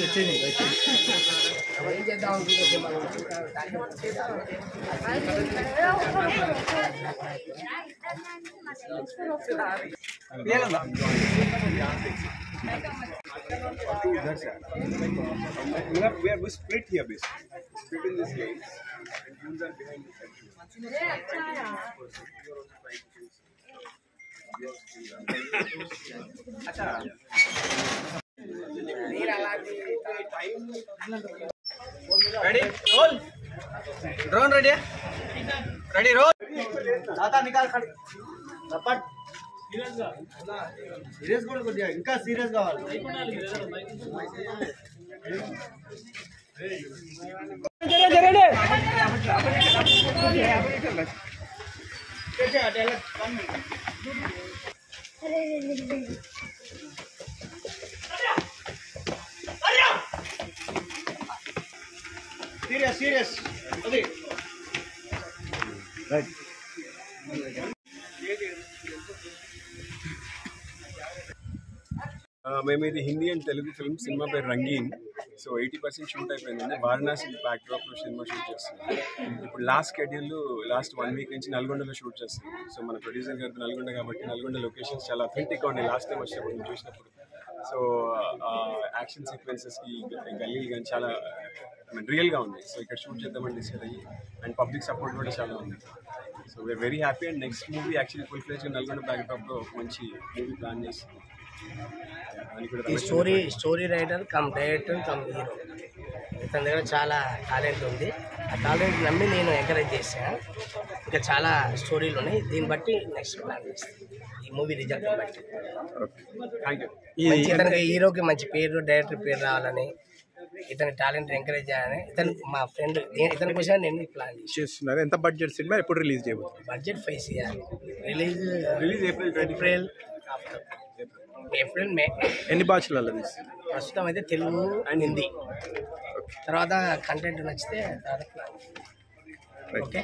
We split here basically. Split in this case. And rules are behind this actually. Ready? Roll. Drone ready? Ready? Roll. दादा निकाल खड़ रपट serious बोल को दिया इनका सीरियस కావాలి सीरियस सीरियस अभी राइट మేము ఇది Hindi and Telugu film cinema పేరు రంగీన్. సో 80% షూట్ అయిపోయిందండి. వారణాసి బ్యాక్డ్రాప్లో సినిమా షూట్ చేస్తున్నాం. ఇప్పుడు లాస్ట్ షెడ్యూల్ లాస్ట్ 1 వీక్ నుంచి నల్గొండలో షూట్ చేస్తున్నాం. సో మన ప్రొడ్యూసర్ గారికి నల్గొండ కాబట్టి నల్గొండ లొకేషన్స్ చాలా అథెంటిక్గా ఉన్నాయి. లాస్ట్ టైం వచ్చినప్పుడు మేము చూసినప్పుడు సో యాక్షన్ సీక్వెన్సెస్కి గల్లీలు కానీ చాలా రియల్గా ఉన్నాయి. సో ఇక్కడ షూట్ చేద్దామని డిసైడ్ అయ్యి అండ్ పబ్లిక్ సపోర్ట్ కూడా చాలా ఉంది. So we're very happy. And next movie actually full ఫ్లెజ్గా నల్గొండ బ్యాక్డ్రాప్లో ఒక మంచి మూవీ ప్లాన్ చేస్తున్నాం. Story writer cum director cum hero ఇతని దగ్గర చాలా టాలెంట్ ఉంది. ఆ టాలెంట్ నమ్మి నేను ఎంకరేజ్ చేశాను. ఇంకా చాలా స్టోరీలు ఉన్నాయి. దీన్ని బట్టి నెక్స్ట్ ప్లాన్ చేస్తాను ఈ మూవీ రిజల్ట్ బట్టి. ఇతనికి హీరోకి మంచి పేరు డైరెక్టర్ పేరు రావాలని ఇతని టాలెంట్ ఎంకరేజ్ చేయాలని ఇతను మా ఫ్రెండ్ ఇతని కోసం నేను ప్లాన్ చేస్తున్నారు. ఎంత బడ్జెట్ సినిమా ఎప్పుడు రిలీజ్ చేయబోతుంది? Budget 5 CR release April May. ఎన్ని భాషలలో ప్రస్తుతం అయితే తెలుగు అండ్ హిందీ. తర్వాత కంటెంట్ నచ్చితే ఓకే.